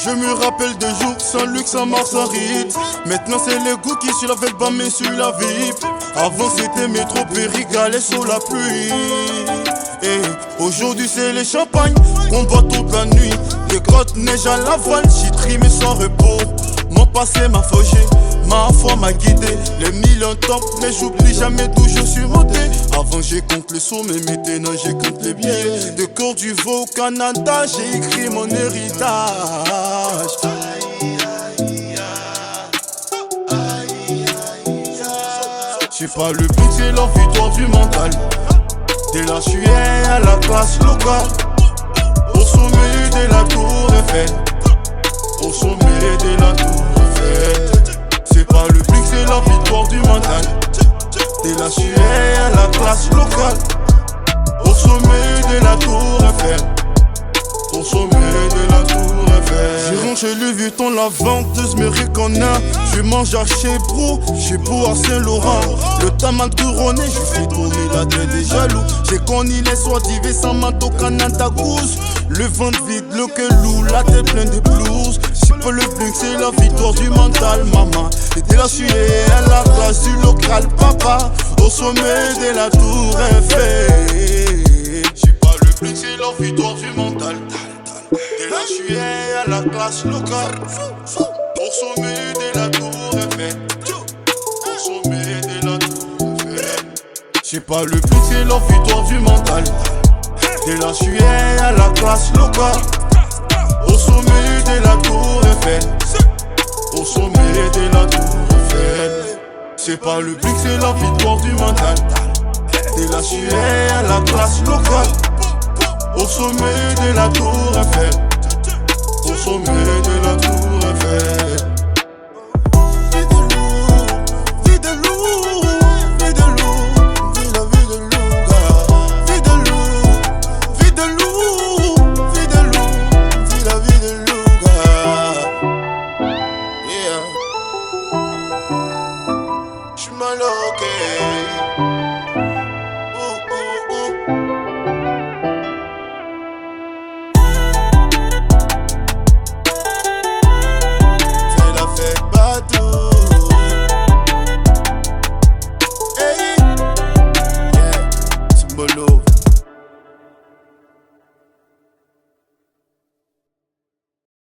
Je me rappelle de jours sans luxe, sans marguerite. Maintenant c'est le goût qui sur la veille bas mais sur la VIP. Avant c'était métro périgalé sous la pluie. Et aujourd'hui c'est les champagnes qu'on boit toute la nuit. Les grottes neige à l'aval, j'y trimé sans repos. Mon passé m'a forgé, ma foi m'a guidé. Les millions top, mais j'oublie jamais d'où je suis monté. Avant j'ai compte les sous, mais maintenant j'ai compte les billets. De Côte d'Ivoire au Canada, j'ai écrit mon héritage. C'est pas le but, c'est la victoire du mental. Dès là je suis à la classe locale. Au sommet de la tour Eiffel. Au sommet de la tour Eiffel. C'est pas le but, c'est la victoire du mental. Dès là je suis à la classe locale. Au sommet de la tour Eiffel. Au sommet de la tour Eiffel. J'ai rangé le Vuitton, la venteuse me reconnaît. Je mange à chez Bro, chez Beau à Saint-Laurent. Le temps m'a couronné, je fais tourner la tête des jaloux. J'ai connu les soirs d'hiver sans manteau Canada Goose. Le ventre vide, le cœur lourd, la tête pleine de blues. C'est pas le but, c'est la victoire du mental, maman. Et dès là, je suis à la classe du local, papa. Au sommet de la tour Eiffel. C'est pas le but, c'est la victoire du mental. Dès là, je suis à la classe locale. Au sommet de la tour Eiffel. Au sommet de la tour Eiffel. C'est pas le but, c'est la victoire du mental. Dès là, je suis à la classe locale. Au sommet de la tour Eiffel. Au sommet de la tour Eiffel. C'est pas le but, c'est la victoire du mental. Dès là, je suis à la classe locale. Au sommet de la tour Eiffel. Au sommet de la tour Eiffel.